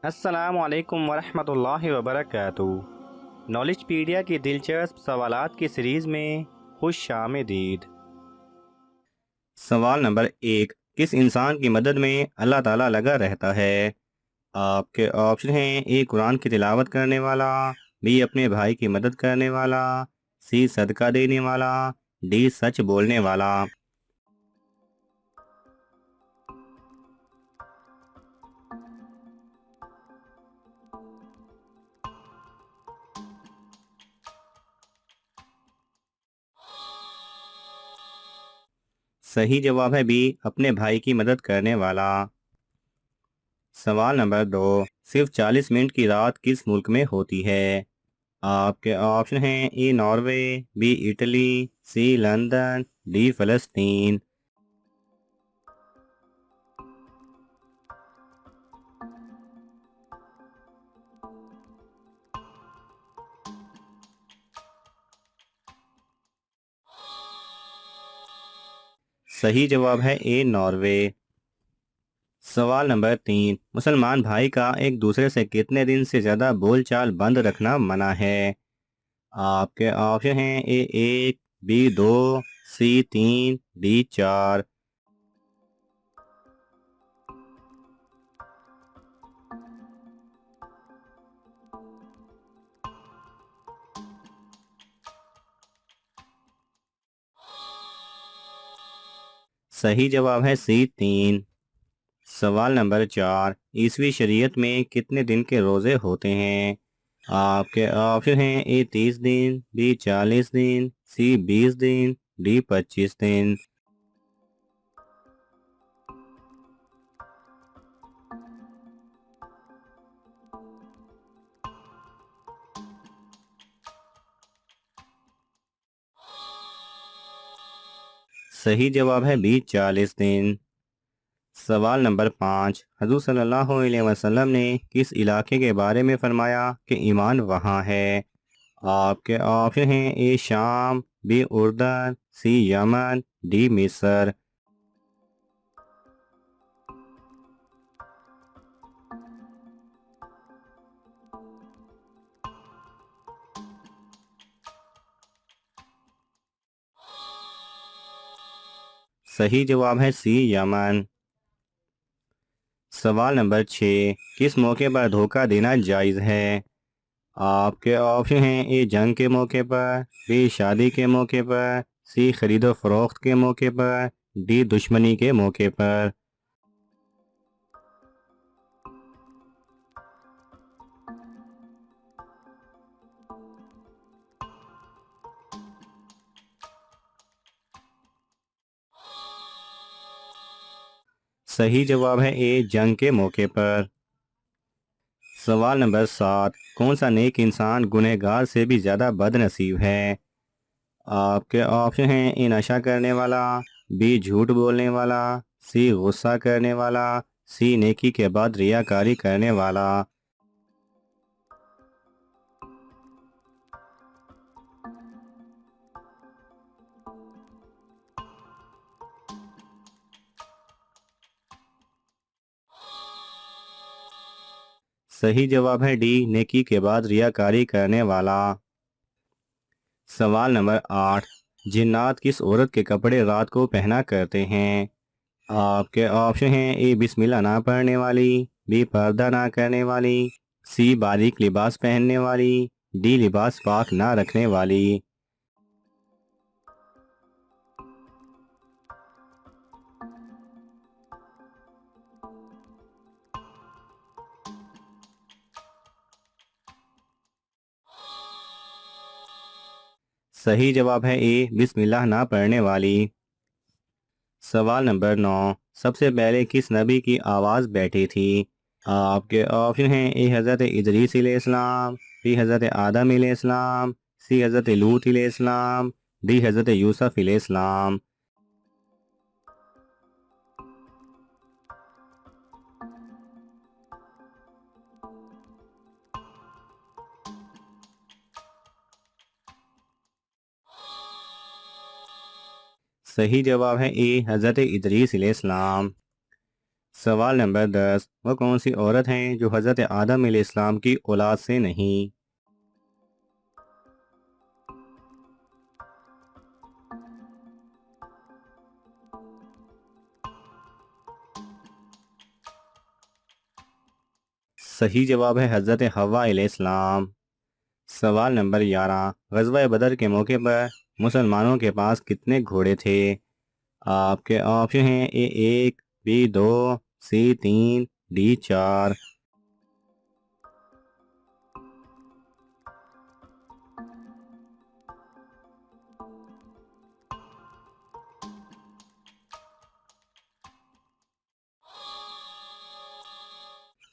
अस्सलाम वालेकुम वरहमतुल्लाहि वबरकातुहू। नॉलेजपीडिया की दिलचस्प सवालात की सीरीज़ में खुश आमदीद। सवाल नंबर 1। किस इंसान की मदद में अल्लाह ताला लगा रहता है? आपके ऑप्शन हैं: ए कुरान की तिलावत करने वाला, बी अपने भाई की मदद करने वाला, सी सदका देने वाला, डी सच बोलने वाला। सही जवाब है बी, अपने भाई की मदद करने वाला। सवाल नंबर 2। सिर्फ 40 मिनट की रात किस मुल्क में होती है? आपके ऑप्शन हैं: A Norway, B Italy, C London, D फ़लस्तीन। सही जवाब है ए नॉर्वे। सवाल नंबर 3। मुसलमान भाई का एक दूसरे से कितने दिन से ज़्यादा बोलचाल बंद रखना मना है? आपके ऑप्शन हैं: ए 1, बी 2, सी 3, डी 4। सही जवाब है सी 3। सवाल नंबर 4। ईसवी शरीयत में कितने दिन के रोज़े होते हैं? आपके ऑप्शन हैं: ए 30 दिन, बी 40 दिन, सी 20 दिन, डी 25 दिन। सही जवाब है बी 40 दिन। सवाल नंबर 5। हजूर सल्लल्लाहु अलैहि वसल्लम ने किस इलाके के बारे में फरमाया कि ईमान वहाँ है? आपके ऑप्शन हैं: ए शाम, बी उर्दन, सी यमन, डी मिस्र। सही जवाब है सी यमन। सवाल नंबर 6। किस मौके पर धोखा देना जायज़ है? आपके ऑप्शन हैं: ए जंग के मौके पर, बी शादी के मौके पर, सी खरीदो फरोख्त के मौके पर, डी दुश्मनी के मौके पर। सही जवाब है ए जंग के मौके पर। सवाल नंबर 7। कौन सा नेक इंसान गुनहगार से भी ज़्यादा बदनसीब है? आपके ऑप्शन हैं: ए नशा करने वाला, बी झूठ बोलने वाला, सी गुस्सा करने वाला, सी नेकी के बाद रियाकारी करने वाला। सही जवाब है डी, नेकी के बाद रियाकारी करने वाला। सवाल नंबर 8। जिन्नात किस औरत के कपड़े रात को पहना करते हैं? आपके ऑप्शन हैं: ए बिस्मिल्लाह ना पढ़ने वाली, बी पर्दा ना करने वाली, सी बारीक लिबास पहनने वाली, डी लिबास पाक ना रखने वाली। सही जवाब है ए बिस्मिल्लाह ना पढ़ने वाली। सवाल नंबर 9। सबसे पहले किस नबी की आवाज़ बैठी थी? आपके ऑप्शन हैं: ए हज़रत इदरीस अलैहिस्सलाम, बी हज़रत आदम अलैहिस्सलाम, सी हज़रत लूत अलैहिस्सलाम, डी हज़रत यूसुफ अलैहिस्सलाम। सही जवाब है ए हज़रत इदरीस अलैहिस्सलाम। सवाल नंबर 10, वह कौन सी औरत है जो हज़रत आदम अलैहिस्सलाम की औलाद से नहीं? सही जवाब है हज़रत हव्वा अलैहिस्सलाम। सवाल नंबर 11, ग़ज़वा बदर के मौके पर मुसलमानों के पास कितने घोड़े थे? आपके ऑप्शन हैं ए 1, बी 2, सी 3, डी 4।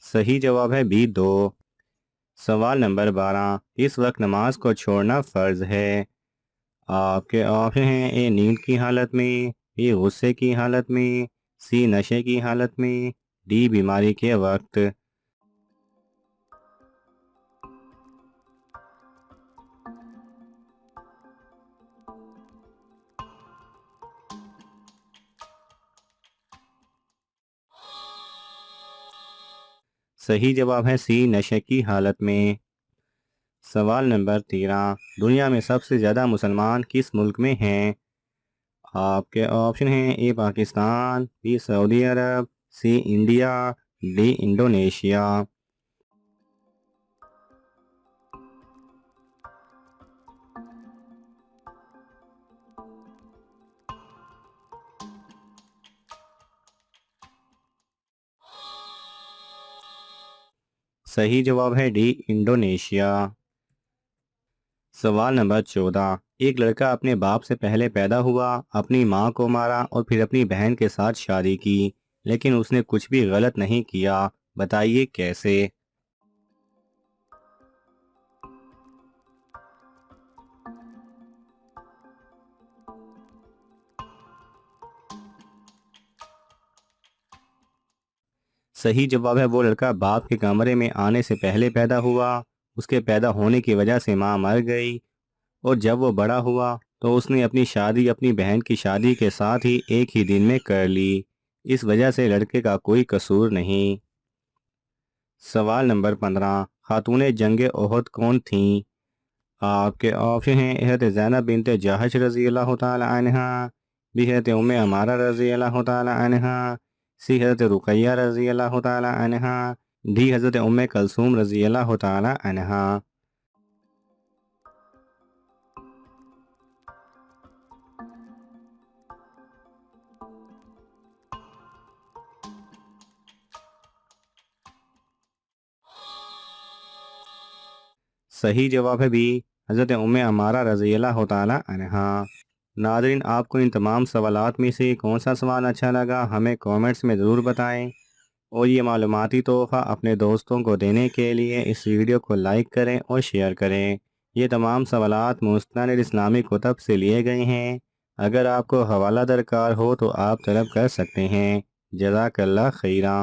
सही जवाब है बी 2। सवाल नंबर 12, इस वक्त नमाज को छोड़ना फ़र्ज़ है? आपके ऑप्शन हैं ए नींद की हालत में, बी गुस्से की हालत में, सी नशे की हालत में, डी बीमारी के वक्त। सही जवाब है सी नशे की हालत में। सवाल नंबर 13, दुनिया में सबसे ज़्यादा मुसलमान किस मुल्क में हैं? आपके ऑप्शन हैं ए पाकिस्तान, बी सऊदी अरब, सी इंडिया, डी इंडोनेशिया। सही जवाब है डी इंडोनेशिया। सवाल नंबर 14, एक लड़का अपने बाप से पहले पैदा हुआ, अपनी माँ को मारा और फिर अपनी बहन के साथ शादी की, लेकिन उसने कुछ भी गलत नहीं किया। बताइए कैसे? सही जवाब है वो लड़का बाप के कमरे में आने से पहले पैदा हुआ। उसके पैदा होने की वजह से माँ मर गई और जब वो बड़ा हुआ तो उसने अपनी शादी अपनी बहन की शादी के साथ ही एक ही दिन में कर ली। इस वजह से लड़के का कोई कसूर नहीं। सवाल नंबर 15, खातून जंग ओहद कौन थीं? आपके ऑप्शन हैं हज़रत ज़ैनब बिनत जहश रज़ी अल्लाह तआला अन्हा, बी हज़रत उम्मे अमारा रज़ी अल्लाह तआला अन्हा, सी हज़रत रुक़ैया रज़ी अल्लाह तआला अन्हा, डी हज़रत उम्मे कलसूम रज़ी अल्लाह तआला अन्हा। सही जवाब है बी हज़रत उम्मे अमारा रज़ी अल्लाह तआला अन्हा। नाज़रीन, आपको इन तमाम सवालात में से कौन सा सवाल अच्छा लगा हमें कमेंट्स में ज़रूर बताएं और ये मालूमाती तोहफ़ा अपने दोस्तों को देने के लिए इस वीडियो को लाइक करें और शेयर करें। ये तमाम सवालात मुस्तनद इस्लामी कुतब से लिए गए हैं। अगर आपको हवाला दरकार हो तो आप तलब कर सकते हैं। जज़ाकल्लाह खैरा।